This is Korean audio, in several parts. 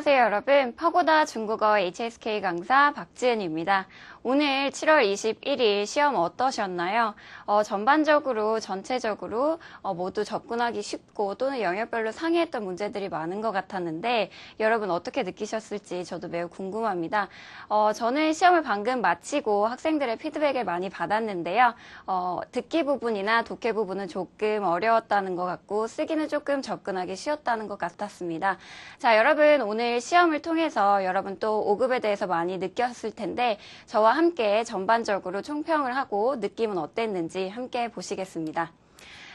안녕하세요, 여러분. 파고다 중국어 HSK 강사 박지은입니다. 오늘 7월 21일 시험 어떠셨나요? 전반적으로, 전체적으로 모두 접근하기 쉽고 또는 영역별로 상이했던 문제들이 많은 것 같았는데 여러분 어떻게 느끼셨을지 저도 매우 궁금합니다. 저는 시험을 방금 마치고 학생들의 피드백을 많이 받았는데요. 듣기 부분이나 독해 부분은 조금 어려웠다는 것 같고 쓰기는 조금 접근하기 쉬웠다는 것 같았습니다. 자, 여러분 오늘 시험을 통해서 여러분 또 5급에 대해서 많이 느꼈을 텐데 저와 함께 전반적으로 총평을 하고 느낌은 어땠는지 함께 보시겠습니다.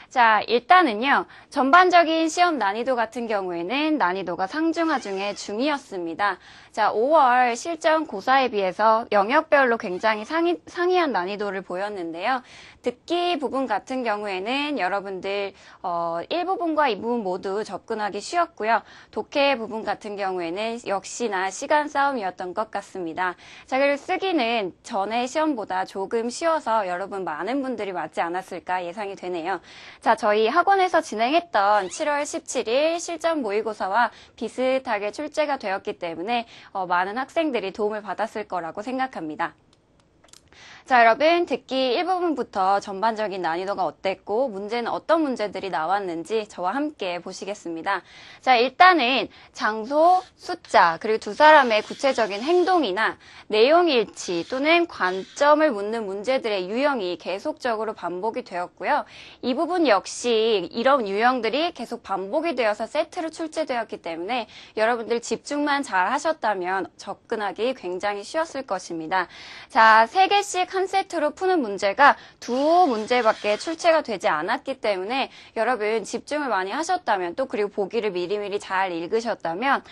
자, 일단은요, 전반적인 시험 난이도 같은 경우에는 난이도가 상중하 중에 중이었습니다. 자, 5월 실전 고사에 비해서 영역별로 굉장히 상이한 난이도를 보였는데요. 듣기 부분 같은 경우에는 여러분들 1부분과 2부분 모두 접근하기 쉬웠고요. 독해 부분 같은 경우에는 역시나 시간 싸움이었던 것 같습니다. 자, 그리고 쓰기는 전에 시험보다 조금 쉬워서 여러분 많은 분들이 맞지 않았을까 예상이 되네요. 자, 저희 학원에서 진행했던 7월 17일 실전 모의고사와 비슷하게 출제가 되었기 때문에 많은 학생들이 도움을 받았을 거라고 생각합니다. 자, 여러분 듣기 1부분부터 전반적인 난이도가 어땠고 문제는 어떤 문제들이 나왔는지 저와 함께 보시겠습니다. 자, 일단은 장소, 숫자, 그리고 두 사람의 구체적인 행동이나 내용 일치 또는 관점을 묻는 문제들의 유형이 계속적으로 반복이 되었고요. 이 부분 역시 이런 유형들이 계속 반복이 되어서 세트로 출제되었기 때문에 여러분들 집중만 잘 하셨다면 접근하기 굉장히 쉬웠을 것입니다. 자, 3개씩 한 세트로 푸는 문제가 2문제밖에 출제가 되지 않았기 때문에 여러분 집중을 많이 하셨다면 또 그리고 보기를 미리미리 잘 읽으셨다면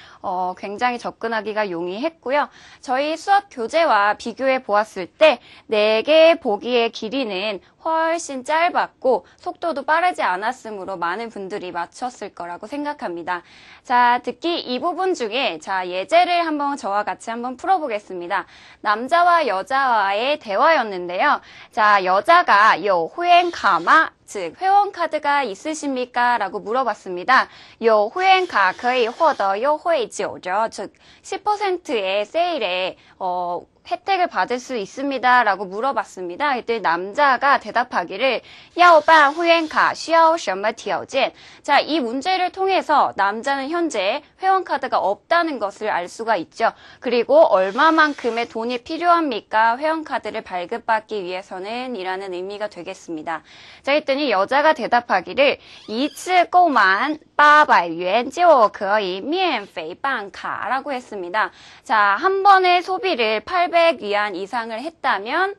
굉장히 접근하기가 용이했고요. 저희 수업 교재와 비교해 보았을 때 4개 보기의 길이는 훨씬 짧았고 속도도 빠르지 않았으므로 많은 분들이 맞췄을 거라고 생각합니다. 자, 듣기 이 부분 중에 자, 예제를 한번 저와 같이 한번 풀어보겠습니다. 남자와 여자와의 대화였는데요. 자, 여자가 요 후엔카마 즉 회원카드가 있으십니까? 라고 물어봤습니다. 요 후엔카 可以获得优惠九折 즉 10%의 세일에 혜택을 받을 수 있습니다. 라고 물어봤습니다. 그때 남자가 대답하기를 要办会员卡需要什么条件? 자, 이 문제를 통해서 남자는 현재 회원카드가 없다는 것을 알 수가 있죠. 그리고 얼마만큼의 돈이 필요합니까? 회원카드를 발급받기 위해서는 이라는 의미가 되겠습니다. 자, 했더니 여자가 대답하기를 一次购满800元就可以免费办卡 라고 했습니다. 자, 한 번의 소비를 800위안 이상을 했다면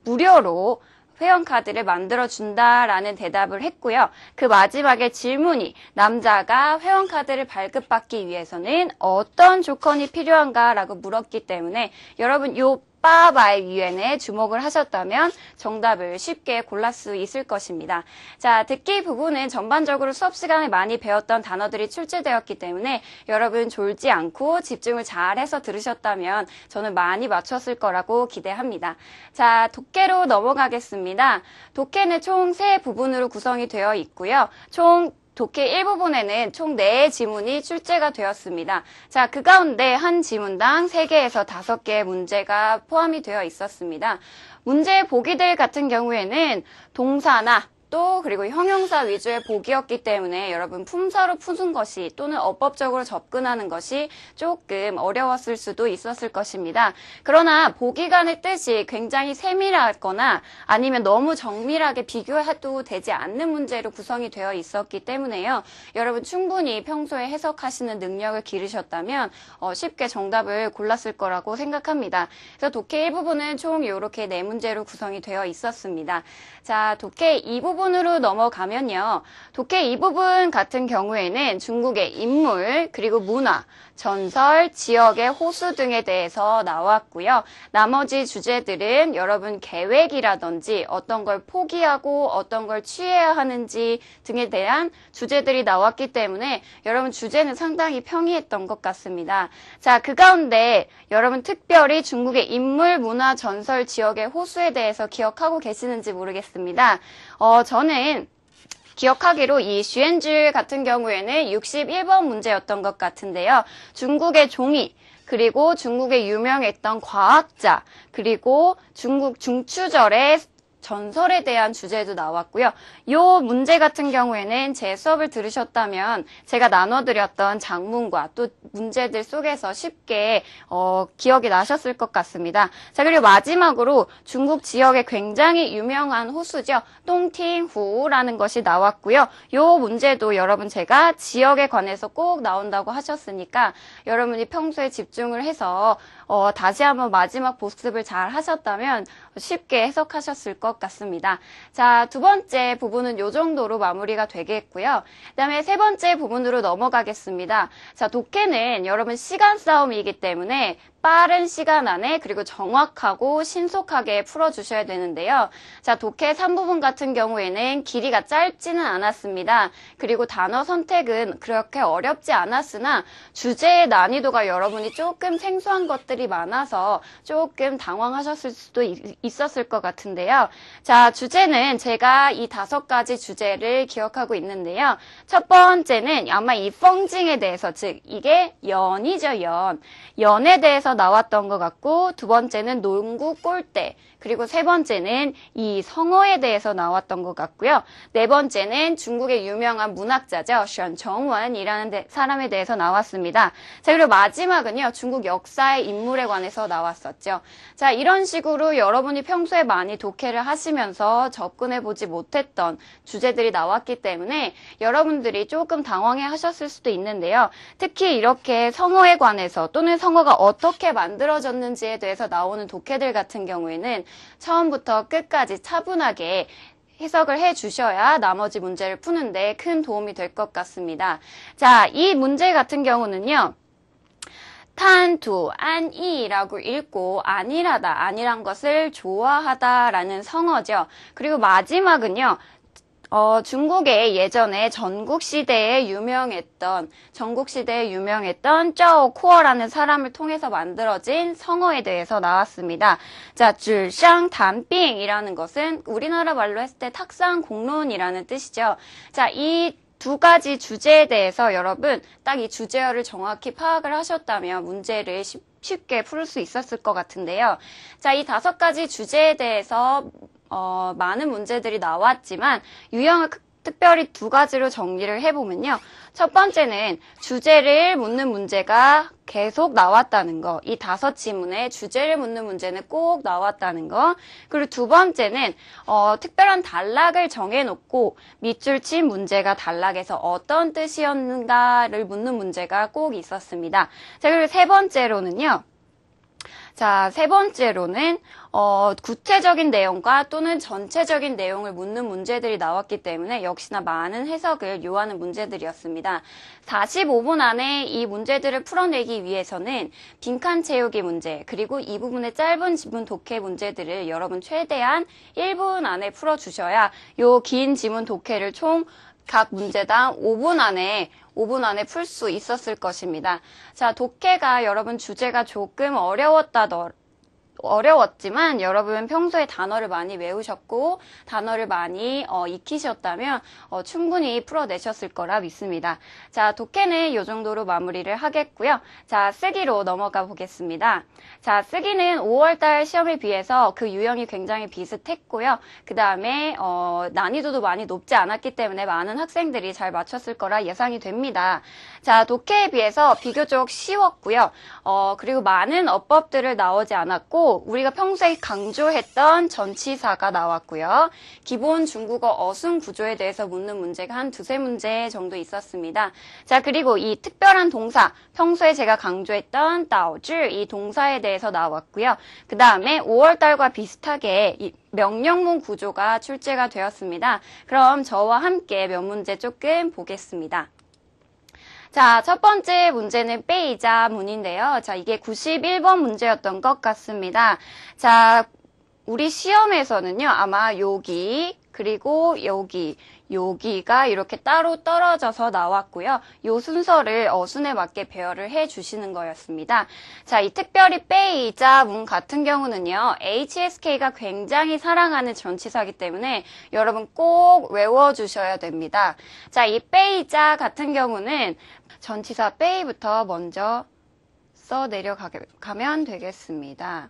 무료로 회원카드를 만들어준다라는 대답을 했고요. 그 마지막에 질문이 남자가 회원카드를 발급받기 위해서는 어떤 조건이 필요한가라고 물었기 때문에 여러분 요 빠바이유엔에 주목을 하셨다면 정답을 쉽게 골랄 수 있을 것입니다. 자, 듣기 부분은 전반적으로 수업 시간에 많이 배웠던 단어들이 출제되었기 때문에 여러분 졸지 않고 집중을 잘해서 들으셨다면 저는 많이 맞췄을 거라고 기대합니다. 자, 독해로 넘어가겠습니다. 독해는 총 3부분으로 구성이 되어 있고요. 독해 1부분에는 총 4의 지문이 출제가 되었습니다. 자, 그 가운데 한 지문당 3개에서 5개의 문제가 포함이 되어 있었습니다. 문제 보기들 같은 경우에는 동사나 또 그리고 형용사 위주의 보기였기 때문에 여러분 품사로 푸는 것이 또는 어법적으로 접근하는 것이 조금 어려웠을 수도 있었을 것입니다. 그러나 보기 간의 뜻이 굉장히 세밀하거나 아니면 너무 정밀하게 비교해도 되지 않는 문제로 구성이 되어 있었기 때문에요. 여러분 충분히 평소에 해석하시는 능력을 기르셨다면 쉽게 정답을 골랐을 거라고 생각합니다. 그래서 독해 1부분은 총 이렇게 4문제로 구성이 되어 있었습니다. 자, 독해 2부분으로 넘어가면요. 독해 2부분 같은 경우에는 중국의 인물, 그리고 문화, 전설, 지역의 호수 등에 대해서 나왔고요. 나머지 주제들은 여러분 계획이라든지 어떤 걸 포기하고 어떤 걸 취해야 하는지 등에 대한 주제들이 나왔기 때문에 여러분 주제는 상당히 평이했던 것 같습니다. 자, 그 가운데 여러분 특별히 중국의 인물, 문화, 전설, 지역의 호수에 대해서 기억하고 계시는지 모르겠습니다. 저는 기억하기로 이 슈엔즈 같은 경우에는 61번 문제였던 것 같은데요. 중국의 종이, 그리고 중국의 유명했던 과학자, 그리고 중국 중추절의 전설에 대한 주제도 나왔고요. 이 문제 같은 경우에는 제 수업을 들으셨다면 제가 나눠드렸던 장문과 또 문제들 속에서 쉽게 기억이 나셨을 것 같습니다. 자, 그리고 마지막으로 중국 지역에 굉장히 유명한 호수죠. 똥팅후라는 것이 나왔고요. 이 문제도 여러분 제가 지역에 관해서 꼭 나온다고 하셨으니까 여러분이 평소에 집중을 해서 다시 한번 마지막 복습을 잘 하셨다면 쉽게 해석하셨을 것 같습니다. 자, 두 번째 부분은 이 정도로 마무리가 되겠고요. 그 다음에 세 번째 부분으로 넘어가겠습니다. 자, 독해는 여러분 시간 싸움이기 때문에 빠른 시간 안에 그리고 정확하고 신속하게 풀어주셔야 되는데요. 자, 독해 3부분 같은 경우에는 길이가 짧지는 않았습니다. 그리고 단어 선택은 그렇게 어렵지 않았으나 주제의 난이도가 여러분이 조금 생소한 것들이 많아서 조금 당황하셨을 수도 있었을 것 같은데요. 자, 주제는 제가 이 5가지 주제를 기억하고 있는데요. 첫 번째는 아마 이 펑징에 대해서, 즉 이게 연이죠, 연. 연에 대해서 나왔던 것 같고, 두 번째는 농구 골대, 그리고 세 번째는 이 성어에 대해서 나왔던 것 같고요. 네 번째는 중국의 유명한 문학자죠. 션정원이라는 사람에 대해서 나왔습니다. 자, 그리고 마지막은요. 중국 역사의 인물에 관해서 나왔었죠. 자, 이런 식으로 여러분이 평소에 많이 독해를 하시면서 접근해보지 못했던 주제들이 나왔기 때문에 여러분들이 조금 당황해 하셨을 수도 있는데요. 특히 이렇게 성어에 관해서 또는 성어가 어떻게 만들어졌는지에 대해서 나오는 독해들 같은 경우에는 처음부터 끝까지 차분하게 해석을 해주셔야 나머지 문제를 푸는데 큰 도움이 될 것 같습니다. 자, 이 문제 같은 경우는요. 탄두, 안이라고 읽고 안일하다, 안일한 것을 좋아하다라는 성어죠. 그리고 마지막은요. 중국의 예전에 전국시대에 유명했던 짜오 코어라는 사람을 통해서 만들어진 성어에 대해서 나왔습니다. 자, 줄샹 단빙이라는 것은 우리나라 말로 했을 때 탁상공론이라는 뜻이죠. 자, 이 2가지 주제에 대해서 여러분 딱 이 주제어를 정확히 파악을 하셨다면 문제를 쉽게 풀 수 있었을 것 같은데요. 자, 이 5가지 주제에 대해서 많은 문제들이 나왔지만 유형을 특별히 2가지로 정리를 해보면요. 첫 번째는 주제를 묻는 문제가 계속 나왔다는 거. 이 5지문에 주제를 묻는 문제는 꼭 나왔다는 거. 그리고 두 번째는 특별한 단락을 정해놓고 밑줄 친 문제가 단락에서 어떤 뜻이었는가를 묻는 문제가 꼭 있었습니다. 자, 그리고 세 번째로는 구체적인 내용과 또는 전체적인 내용을 묻는 문제들이 나왔기 때문에 역시나 많은 해석을 요하는 문제들이었습니다. 45분 안에 이 문제들을 풀어내기 위해서는 빈칸 채우기 문제, 그리고 이 부분의 짧은 지문 독해 문제들을 여러분 최대한 1분 안에 풀어주셔야 요 긴 지문 독해를 총 각 문제당 5분 안에 풀 수 있었을 것입니다. 자, 독해가 여러분 주제가 조금 어려웠지만 여러분 평소에 단어를 많이 외우셨고 단어를 많이 익히셨다면 충분히 풀어내셨을 거라 믿습니다. 자, 독해는 이 정도로 마무리를 하겠고요. 자, 쓰기로 넘어가 보겠습니다. 자, 쓰기는 5월달 시험에 비해서 그 유형이 굉장히 비슷했고요. 그 다음에 난이도도 많이 높지 않았기 때문에 많은 학생들이 잘 맞췄을 거라 예상이 됩니다. 자, 독해에 비해서 비교적 쉬웠고요. 그리고 많은 어법들을 나오지 않았고 우리가 평소에 강조했던 전치사가 나왔고요. 기본 중국어 어순 구조에 대해서 묻는 문제가 한 2-3문제 정도 있었습니다. 자, 그리고 이 특별한 동사, 평소에 제가 강조했던 导致 이 동사에 대해서 나왔고요. 그 다음에 5월달과 비슷하게 이 명령문 구조가 출제가 되었습니다. 그럼 저와 함께 몇 문제 조금 보겠습니다. 자, 첫 번째 문제는 베이자문인데요. 자, 이게 91번 문제였던 것 같습니다. 자, 우리 시험에서는요, 아마 여기 그리고 여기가 이렇게 따로 떨어져서 나왔고요. 요 순서를 어순에 맞게 배열을 해주시는 거였습니다. 자, 이 특별히 빼이자 문 같은 경우는요. HSK가 굉장히 사랑하는 전치사이기 때문에 여러분 꼭 외워주셔야 됩니다. 자, 이 빼이자 같은 경우는 전치사 빼이부터 먼저 써 내려가면 되겠습니다.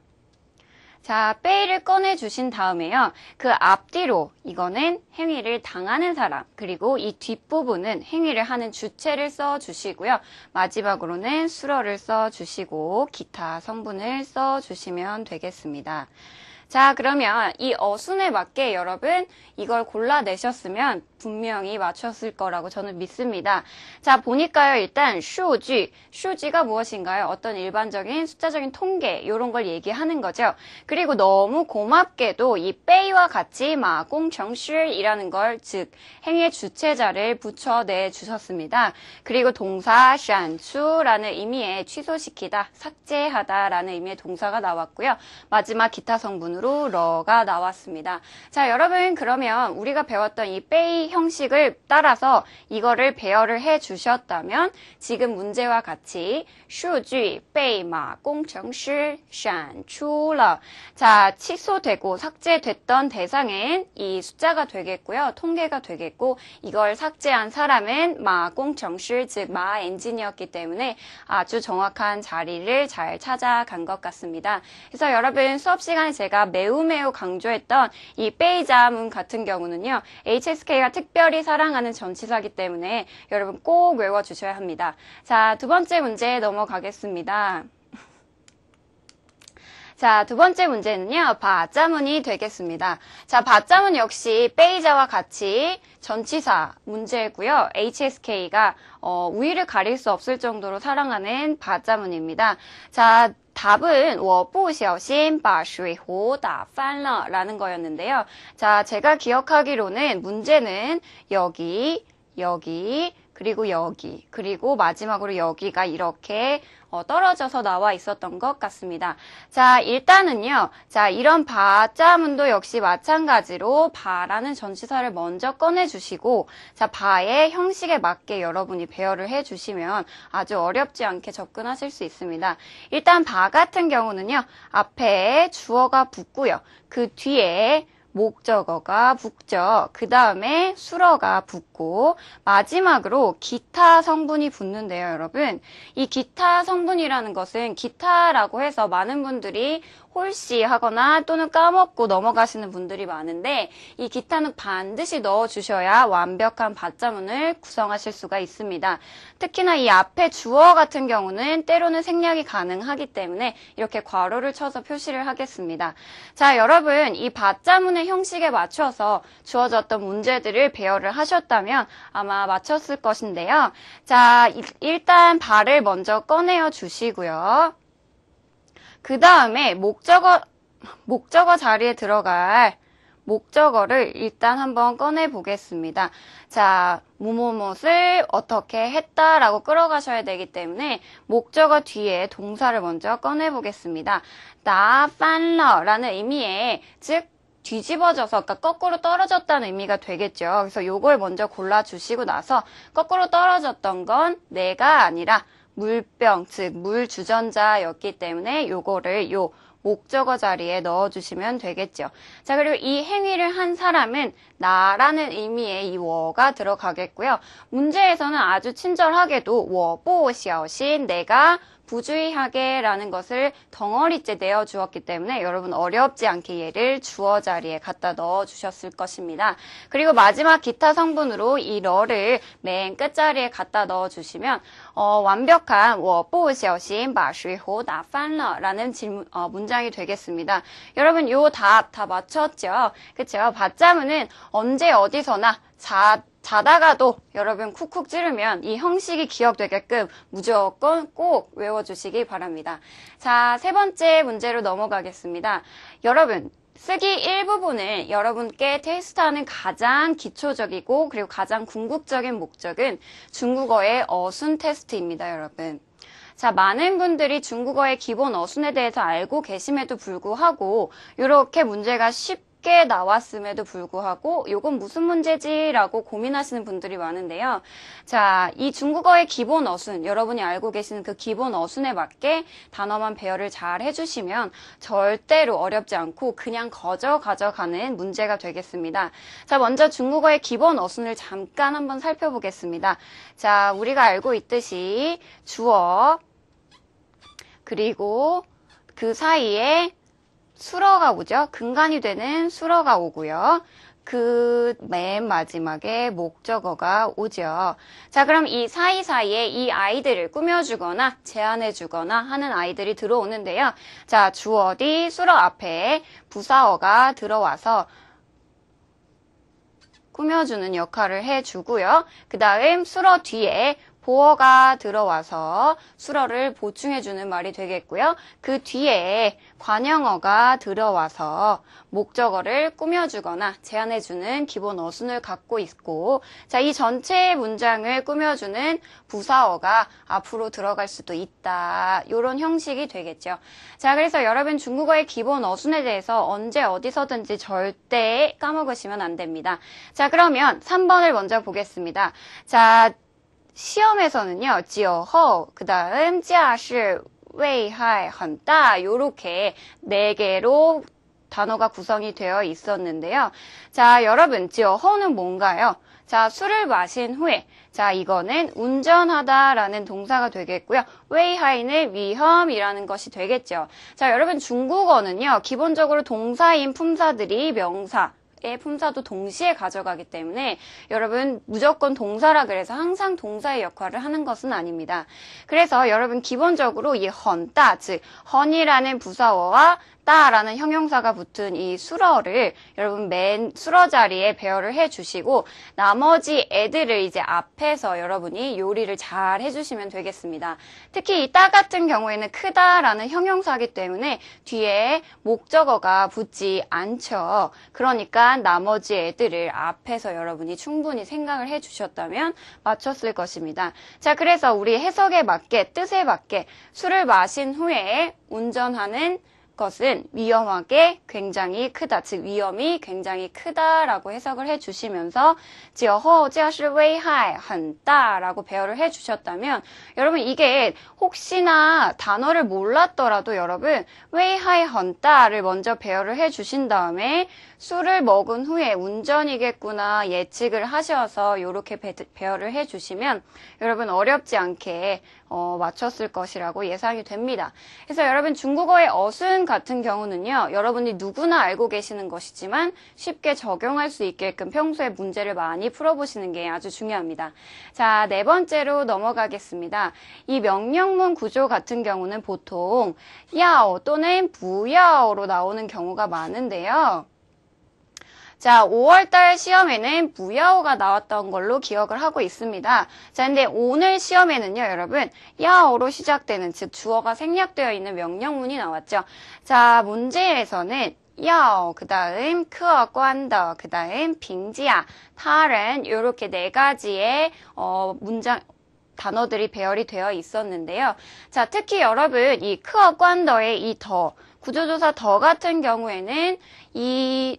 자, 빼이를 꺼내주신 다음에요. 그 앞뒤로 이거는 행위를 당하는 사람, 그리고 이 뒷부분은 행위를 하는 주체를 써주시고요. 마지막으로는 수러를 써주시고 기타 성분을 써주시면 되겠습니다. 자, 그러면 이 어순에 맞게 여러분 이걸 골라내셨으면 분명히 맞췄을 거라고 저는 믿습니다. 자, 보니까요. 일단 슈지가 무엇인가요? 어떤 일반적인 숫자적인 통계 이런 걸 얘기하는 거죠. 그리고 너무 고맙게도 이 빼이와 같이 마공정실이라는 걸, 즉 행위의 주체자를 붙여내 주셨습니다. 그리고 동사 샨추라는 의미의 취소시키다, 삭제하다라는 의미의 동사가 나왔고요. 마지막 기타 성분으로 러가 나왔습니다. 자, 여러분 그러면 우리가 배웠던 이 빼이 형식을 따라서 이거를 배열을 해 주셨다면 지금 문제와 같이 数据被马工程师删除了. 자, 취소되고 삭제됐던 대상은 이 숫자가 되겠고요. 통계가 되겠고 이걸 삭제한 사람은 마工程师, 즉 마 엔지니어였기 때문에 아주 정확한 자리를 잘 찾아간 것 같습니다. 그래서 여러분 수업 시간에 제가 매우 강조했던 이 빼이자문 같은 경우는요. HSK가 특별히 사랑하는 전치사이기 때문에 여러분 꼭 외워주셔야 합니다. 자, 두 번째 문제 넘어가겠습니다. 자, 두 번째 문제는요. 바자문이 되겠습니다. 자, 바자문 역시 빼이자와 같이 전치사 문제고요. HSK가 우위를 가릴 수 없을 정도로 사랑하는 바자문입니다. 자, 답은 我不小心把水壶打翻了라는 거였는데요. 자, 제가 기억하기로는 문제는 여기, 그리고 여기, 그리고 마지막으로 여기가 이렇게 떨어져서 나와 있었던 것 같습니다. 자, 일단은요. 자, 이런 바자문도 역시 마찬가지로 바라는 전치사를 먼저 꺼내주시고, 자, 바의 형식에 맞게 여러분이 배열을 해주시면 아주 어렵지 않게 접근하실 수 있습니다. 일단 바 같은 경우는요. 앞에 주어가 붙고요. 그 뒤에 목적어가 붙죠. 그 다음에 수러가 붙고 마지막으로 기타 성분이 붙는데요, 여러분. 이 기타 성분이라는 것은 기타라고 해서 많은 분들이 홀씨 하거나 또는 까먹고 넘어가시는 분들이 많은데 이 기타는 반드시 넣어주셔야 완벽한 바자문을 구성하실 수가 있습니다. 특히나 이 앞에 주어 같은 경우는 때로는 생략이 가능하기 때문에 이렇게 괄호를 쳐서 표시를 하겠습니다. 자, 여러분 이 바자문의 형식에 맞춰서 주어졌던 문제들을 배열을 하셨다면 아마 맞췄을 것인데요. 자, 일단 바를 먼저 꺼내어 주시고요. 그 다음에 목적어 자리에 들어갈 목적어를 일단 한번 꺼내 보겠습니다. 자, 무엇을 어떻게 했다라고 끌어가셔야 되기 때문에 목적어 뒤에 동사를 먼저 꺼내 보겠습니다. 나 판러라는 의미의, 즉 뒤집어져서, 그러니까 거꾸로 떨어졌다는 의미가 되겠죠. 그래서 요걸 먼저 골라주시고 나서 거꾸로 떨어졌던 건 내가 아니라 물병, 즉 물 주전자였기 때문에 요거를 요 목적어 자리에 넣어주시면 되겠죠. 자, 그리고 이 행위를 한 사람은 나라는 의미의 이 워가 들어가겠고요. 문제에서는 아주 친절하게도 我不小心, 내가 부주의하게 라는 것을 덩어리째 내어주었기 때문에 여러분 어렵지 않게 얘를 주어 자리에 갖다 넣어주셨을 것입니다. 그리고 마지막 기타 성분으로 이 러를 맨 끝자리에 갖다 넣어주시면 완벽한 我不小心把水壶打翻了라는 문장이 되겠습니다. 여러분 요 답 다 맞췄죠? 그쵸? 바자문은 언제 어디서나 자다가도 여러분 쿡쿡 찌르면 이 형식이 기억되게끔 무조건 꼭 외워주시기 바랍니다. 자, 세 번째 문제로 넘어가겠습니다. 여러분, 쓰기 일부분을 여러분께 테스트하는 가장 기초적이고 그리고 가장 궁극적인 목적은 중국어의 어순 테스트입니다, 여러분. 자, 많은 분들이 중국어의 기본 어순에 대해서 알고 계심에도 불구하고 이렇게 문제가 쉽게 나왔음에도 불구하고 이건 무슨 문제지라고 고민하시는 분들이 많은데요. 자, 이 중국어의 기본 어순, 여러분이 알고 계시는 그 기본 어순에 맞게 단어만 배열을 잘 해주시면 절대로 어렵지 않고 그냥 거저 가져가는 문제가 되겠습니다. 자, 먼저 중국어의 기본 어순을 잠깐 한번 살펴보겠습니다. 자, 우리가 알고 있듯이 주어, 그리고 그 사이에 수러가 오죠. 근간이 되는 수러가 오고요. 그 맨 마지막에 목적어가 오죠. 자, 그럼 이 사이사이에 이 아이들을 꾸며주거나 제안해주거나 하는 아이들이 들어오는데요. 자, 주어 뒤 수러 앞에 부사어가 들어와서 꾸며주는 역할을 해주고요. 그 다음 수러 뒤에 보어가 들어와서 수러를 보충해주는 말이 되겠고요. 그 뒤에 관형어가 들어와서 목적어를 꾸며주거나 제안해주는 기본 어순을 갖고 있고, 자, 이 전체 문장을 꾸며주는 부사어가 앞으로 들어갈 수도 있다. 이런 형식이 되겠죠. 자, 그래서 여러분 중국어의 기본 어순에 대해서 언제 어디서든지 절대 까먹으시면 안 됩니다. 자, 그러면 3번을 먼저 보겠습니다. 자, 시험에서는요, jiu hou, 그 다음 驾驶危害很大, 요렇게 4개로 단어가 구성이 되어 있었는데요. 자, 여러분, jiu hou는 뭔가요? 자, 술을 마신 후에, 자, 이거는 운전하다라는 동사가 되겠고요. 웨이하이는 위험이라는 것이 되겠죠. 자, 여러분 중국어는요, 기본적으로 동사인 품사들이 명사, 의 품사도 동시에 가져가기 때문에 여러분 무조건 동사라 그래서 항상 동사의 역할을 하는 것은 아닙니다. 그래서 여러분 기본적으로 이 헌따, 즉 헌이라는 부사어와 따라는 형용사가 붙은 이 수러를 여러분 맨 수러 자리에 배열을 해주시고 나머지 애들을 이제 앞에서 여러분이 요리를 잘 해주시면 되겠습니다. 특히 이 따 같은 경우에는 크다라는 형용사이기 때문에 뒤에 목적어가 붙지 않죠. 그러니까 나머지 애들을 앞에서 여러분이 충분히 생각을 해주셨다면 맞췄을 것입니다. 자, 그래서 우리 해석에 맞게 뜻에 맞게 술을 마신 후에 운전하는 것은 위험하게 굉장히 크다, 즉 위험이 굉장히 크다라고 해석을 해주시면서 酒后驾驶危害很大라고 배열을 해주셨다면 여러분 이게 혹시나 단어를 몰랐더라도 여러분 危害很大를 먼저 배열을 해주신 다음에 술을 먹은 후에 운전이겠구나 예측을 하셔서 이렇게 배열을 해주시면 여러분 어렵지 않게 맞췄을 것이라고 예상이 됩니다. 그래서 여러분 중국어의 어순 같은 경우는요, 여러분이 누구나 알고 계시는 것이지만 쉽게 적용할 수 있게끔 평소에 문제를 많이 풀어보시는 게 아주 중요합니다. 자, 4번째로 넘어가겠습니다. 이 명령문 구조 같은 경우는 보통 야오 또는 부야오로 나오는 경우가 많은데요. 자, 5월달 시험에는 부야오가 나왔던 걸로 기억을 하고 있습니다. 자, 근데 오늘 시험에는요, 여러분, 야오로 시작되는, 즉 주어가 생략되어 있는 명령문이 나왔죠. 자, 문제에서는 야오, 그 다음 크어관더, 그 다음 빙지야, 타른 이렇게 4가지의 문장 단어들이 배열이 되어 있었는데요. 자, 특히 여러분 이 크어관더의 이 더, 구조조사 더 같은 경우에는 이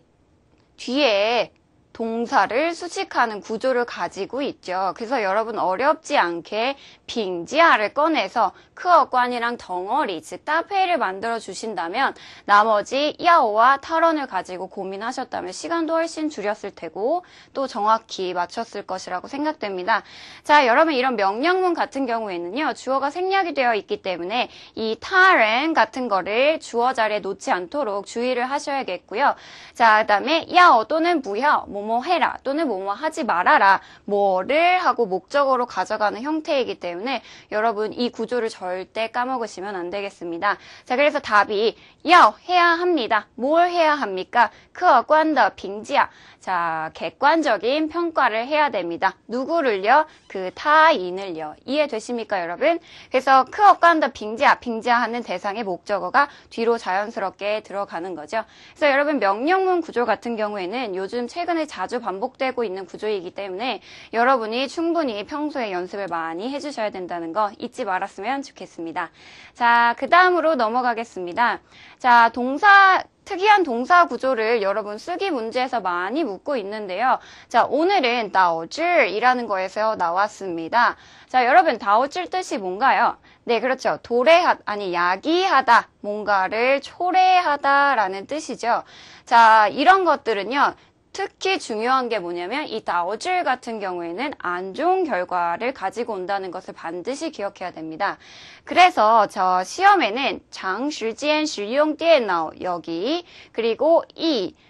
뒤에 동사를 수식하는 구조를 가지고 있죠. 그래서 여러분 어렵지 않게 빙지아를 꺼내서 크어관이랑 덩어리, 즉 따페이를 만들어 주신다면 나머지 야오와 탈원을 가지고 고민하셨다면 시간도 훨씬 줄였을 테고 또 정확히 맞췄을 것이라고 생각됩니다. 자, 여러분 이런 명령문 같은 경우에는요. 주어가 생략이 되어 있기 때문에 이 탈은 같은 거를 주어 자리에 놓지 않도록 주의를 하셔야겠고요. 자, 그 다음에 야오 또는 부야, 뭐뭐 해라 또는 뭐뭐 하지 말아라, 뭐를 하고 목적어로 가져가는 형태이기 때문에 여러분 이 구조를 절대 까먹으시면 안 되겠습니다. 자, 그래서 답이 야 해야 합니다. 뭘 해야 합니까? 크어관더 빙지야. 자, 객관적인 평가를 해야 됩니다. 누구를요? 그 타인을요. 이해되십니까, 여러분? 그래서 크어관더 빙지야, 빙지하는 대상의 목적어가 뒤로 자연스럽게 들어가는 거죠. 그래서 여러분 명령문 구조 같은 경우에는 요즘 최근에 자주 반복되고 있는 구조이기 때문에 여러분이 충분히 평소에 연습을 많이 해주셔야 된다는 거 잊지 말았으면 좋겠습니다. 자, 그 다음으로 넘어가겠습니다. 자, 동사 특이한 동사 구조를 여러분 쓰기 문제에서 많이 묻고 있는데요. 자, 오늘은 다오질이라는 거에서 나왔습니다. 자, 여러분 다오질 뜻이 뭔가요? 네, 그렇죠. 야기하다, 뭔가를 초래하다라는 뜻이죠. 자, 이런 것들은요. 특히 중요한 게 뭐냐면 이 다오질 같은 경우에는 안 좋은 결과를 가지고 온다는 것을 반드시 기억해야 됩니다. 그래서 저 시험에는 장시간 使用电脑 여기 그리고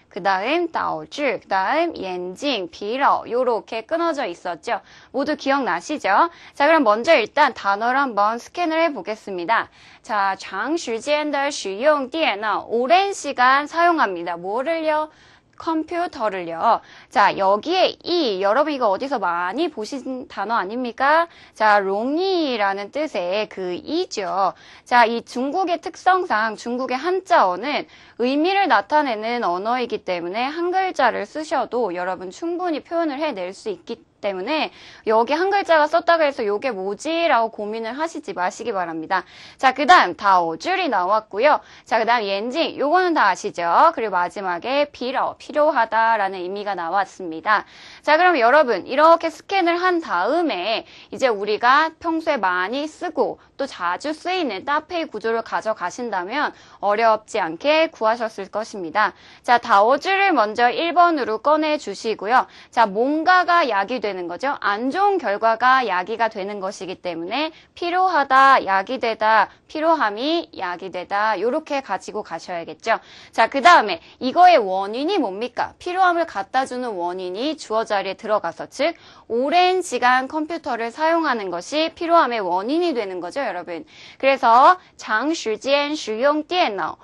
그 다음 다오질, 그 다음 옌징, 비러 요렇게 끊어져 있었죠. 모두 기억나시죠? 자, 그럼 먼저 일단 단어를 한번 스캔을 해보겠습니다. 자, 장시간 的使用电脑 오랜 시간 사용합니다. 뭐를요? 컴퓨터를요. 자, 여기에 여러분 이거 어디서 많이 보신 단어 아닙니까? 자, 롱이라는 뜻의 그 이죠. 자, 이 중국의 특성상 중국의 한자어는 의미를 나타내는 언어이기 때문에 한 글자를 쓰셔도 여러분 충분히 표현을 해낼 수 있기 때문에 여기 한 글자가 썼다고 해서 이게 뭐지? 라고 고민을 하시지 마시기 바랍니다. 자, 그 다음 다오줄이 나왔고요. 자, 그 다음 옌징 요거는 다 아시죠? 그리고 마지막에 필요하다 라는 의미가 나왔습니다. 자, 그럼 여러분 이렇게 스캔을 한 다음에 이제 우리가 평소에 많이 쓰고 또 자주 쓰이는 따페이 구조를 가져가신다면 어렵지 않게 구하셨을 것입니다. 자, 다오줄을 먼저 1번으로 꺼내 주시고요. 자, 뭔가가 야기되는 거죠. 안 좋은 결과가 야기가 되는 것이기 때문에 필요하다, 야기되다, 필요함이 야기되다 이렇게 가지고 가셔야겠죠. 자, 그 다음에 이거의 원인이 뭡니까? 필요함을 갖다 주는 원인이 주어 자리에 들어가서 즉 오랜 시간 컴퓨터를 사용하는 것이 필요함의 원인이 되는 거죠, 여러분. 그래서 长时间使用电脑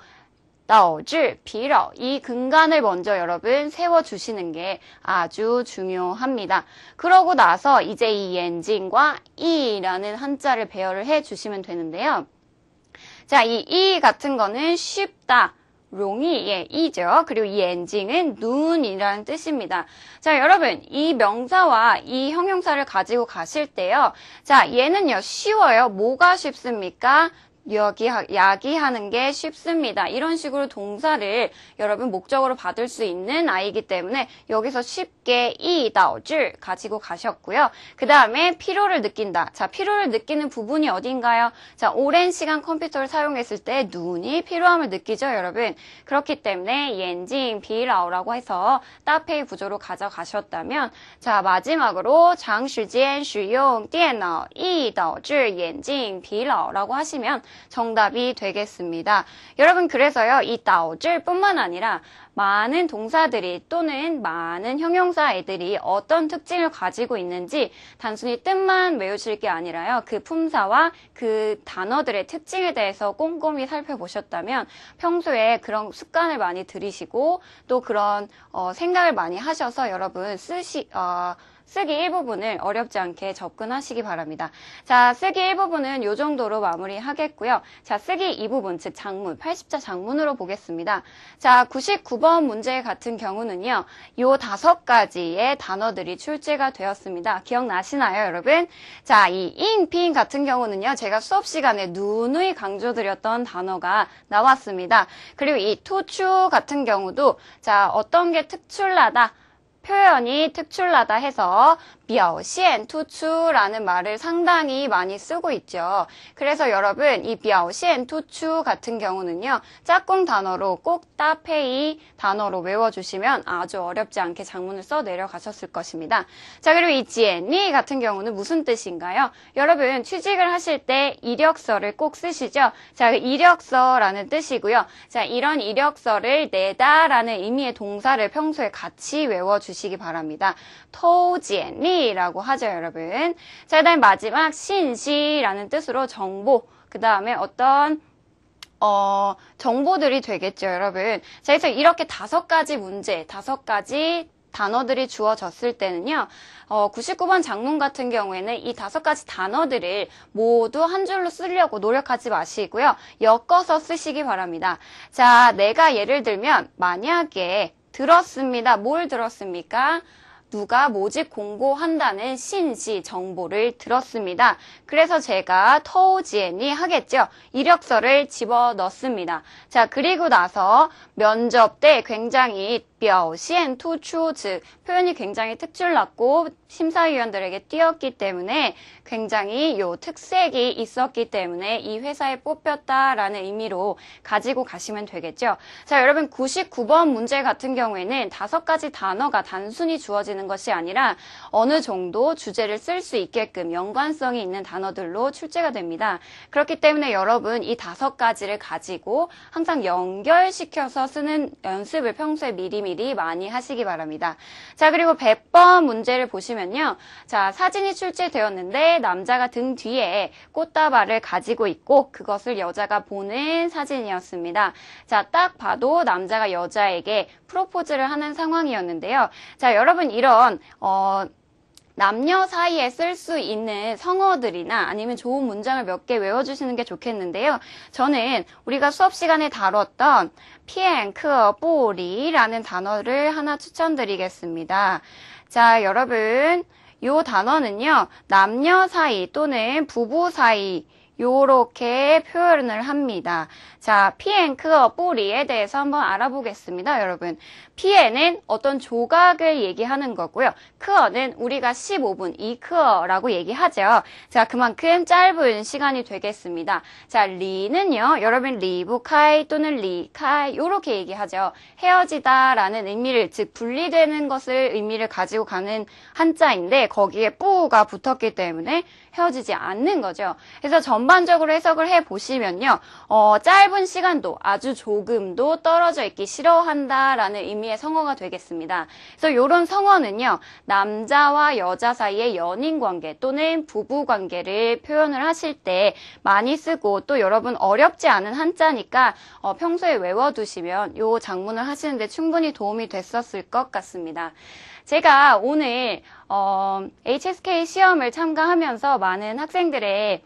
导致疲劳 이 근간을 먼저 여러분 세워주시는 게 아주 중요합니다. 그러고 나서 이제 이 엔진과 이라는 한자를 배열을 해주시면 되는데요. 자, 이 같은 거는 쉽다. 롱이 이죠. 그리고 이 엔징은 눈이라는 뜻입니다. 자, 여러분 이 명사와 이 형용사를 가지고 가실 때요. 자, 얘는요 쉬워요. 뭐가 쉽습니까? 야기하는 게 쉽습니다. 이런 식으로 동사를 여러분 목적으로 받을 수 있는 아이이기 때문에 여기서 쉽게 다오질 가지고 가셨고요. 그 다음에 피로를 느낀다. 자, 피로를 느끼는 부분이 어딘가요? 자, 오랜 시간 컴퓨터를 사용했을 때 눈이 피로함을 느끼죠, 여러분. 그렇기 때문에 옌징 비라오라고 해서 따페이 구조로 가져가셨다면 자, 마지막으로 장시간 使用电脑 导致眼睛疲劳라고 하시면 정답이 되겠습니다. 여러분 그래서요 이 다오질 뿐만 아니라 많은 동사들이 또는 많은 형용사 애들이 어떤 특징을 가지고 있는지 단순히 뜻만 외우실 게 아니라요 그 품사와 그 단어들의 특징에 대해서 꼼꼼히 살펴보셨다면 평소에 그런 습관을 많이 들이시고 또 그런 생각을 많이 하셔서 여러분 쓰기 일부분을 어렵지 않게 접근하시기 바랍니다. 자, 쓰기 일부분은 이 정도로 마무리하겠고요. 자, 쓰기 2부분, 즉 장문, 80자 장문으로 보겠습니다. 자, 99번 문제 같은 경우는요. 요 5가지의 단어들이 출제가 되었습니다. 기억나시나요, 여러분? 자, 이 잉핑 같은 경우는요. 제가 수업 시간에 누누이 강조드렸던 단어가 나왔습니다. 그리고 이 투추 같은 경우도 자, 어떤 게 특출나다, 표현이 특출나다 해서 表现突出라는 말을 상당히 많이 쓰고 있죠. 그래서 여러분 이 表现突出 같은 경우는요. 짝꿍 단어로 꼭 따페이 단어로 외워주시면 아주 어렵지 않게 장문을 써 내려가셨을 것입니다. 자, 그리고 이 지엔리 같은 경우는 무슨 뜻인가요? 여러분 취직을 하실 때 이력서를 꼭 쓰시죠. 자, 이력서라는 뜻이고요. 자, 이런 이력서를 내다라는 의미의 동사를 평소에 같이 외워주시기 바랍니다. 토지엔리 라고 하죠, 여러분. 자, 그 다음 마지막 신시라는 뜻으로 정보, 그 다음에 어떤 정보들이 되겠죠, 여러분. 자, 그래서 이렇게 5가지 문제, 5가지 단어들이 주어졌을 때는요, 99번 장문 같은 경우에는 이 5가지 단어들을 모두 한 줄로 쓰려고 노력하지 마시고요, 엮어서 쓰시기 바랍니다. 자, 내가 예를 들면, 만약에 들었습니다. 뭘 들었습니까? 누가 모집 공고한다는 신시 정보를 들었습니다. 그래서 제가 터오지엔이 하겠죠. 이력서를 집어넣습니다. 자, 그리고 나서 면접 때 굉장히 表现突出, 즉 표현이 굉장히 특출났고 심사위원들에게 띄었기 때문에 굉장히 요 특색이 있었기 때문에 이 회사에 뽑혔다라는 의미로 가지고 가시면 되겠죠. 자, 여러분 99번 문제 같은 경우에는 5가지 단어가 단순히 주어지는 것이 아니라 어느 정도 주제를 쓸 수 있게끔 연관성이 있는 단어들로 출제가 됩니다. 그렇기 때문에 여러분 이 5가지를 가지고 항상 연결시켜서 쓰는 연습을 평소에 미리 많이 하시기 바랍니다. 자, 그리고 100번 문제를 보시면요. 자, 사진이 출제되었는데 남자가 등 뒤에 꽃다발을 가지고 있고 그것을 여자가 보는 사진이었습니다. 자, 딱 봐도 남자가 여자에게 프로포즈를 하는 상황이었는데요. 자, 여러분 이런 남녀 사이에 쓸 수 있는 성어들이나 아니면 좋은 문장을 몇 개 외워주시는 게 좋겠는데요. 저는 우리가 수업 시간에 다뤘던 피엔크 뿌리라는 단어를 하나 추천드리겠습니다. 자, 여러분 이 단어는요. 남녀 사이 또는 부부 사이 요렇게 표현을 합니다. 자, 피엔크어 뿌리에 대해서 한번 알아보겠습니다, 여러분. 피에는 어떤 조각을 얘기하는 거고요. 크어는 우리가 15분, 2크어라고 얘기하죠. 자, 그만큼 짧은 시간이 되겠습니다. 자, 리는요, 여러분 리부카이 또는 리카이 요렇게 얘기하죠. 헤어지다라는 의미를, 즉 분리되는 것을 의미를 가지고 가는 한자인데 거기에 뿌가 붙었기 때문에 헤어지지 않는 거죠. 그래서 전반적으로 해석을 해보시면요. 짧은 시간도 아주 조금도 떨어져 있기 싫어한다라는 의미의 성어가 되겠습니다. 그래서 이런 성어는요. 남자와 여자 사이의 연인관계 또는 부부관계를 표현을 하실 때 많이 쓰고 또 여러분 어렵지 않은 한자니까 평소에 외워두시면 이 작문을 하시는데 충분히 도움이 됐었을 것 같습니다. 제가 오늘 HSK 시험을 참가하면서 많은 학생들의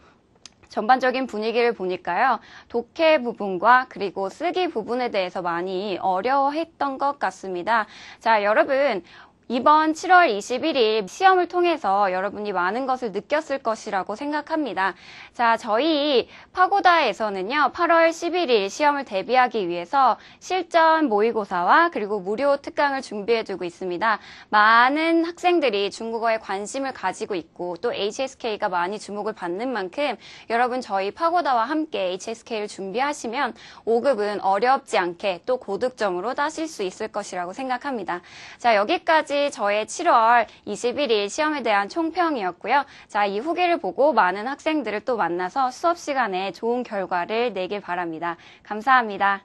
전반적인 분위기를 보니까요. 독해 부분과 그리고 쓰기 부분에 대해서 많이 어려워했던 것 같습니다. 자, 여러분 이번 7월 21일 시험을 통해서 여러분이 많은 것을 느꼈을 것이라고 생각합니다. 자, 저희 파고다에서는요, 8월 11일 시험을 대비하기 위해서 실전 모의고사와 그리고 무료 특강을 준비해두고 있습니다. 많은 학생들이 중국어에 관심을 가지고 있고 또 HSK가 많이 주목을 받는 만큼 여러분 저희 파고다와 함께 HSK를 준비하시면 5급은 어렵지 않게 또 고득점으로 따실 수 있을 것이라고 생각합니다. 자, 여기까지 저의 7월 21일 시험에 대한 총평이었고요. 자, 이 후기를 보고 많은 학생들을 또 만나서 수업 시간에 좋은 결과를 내길 바랍니다. 감사합니다.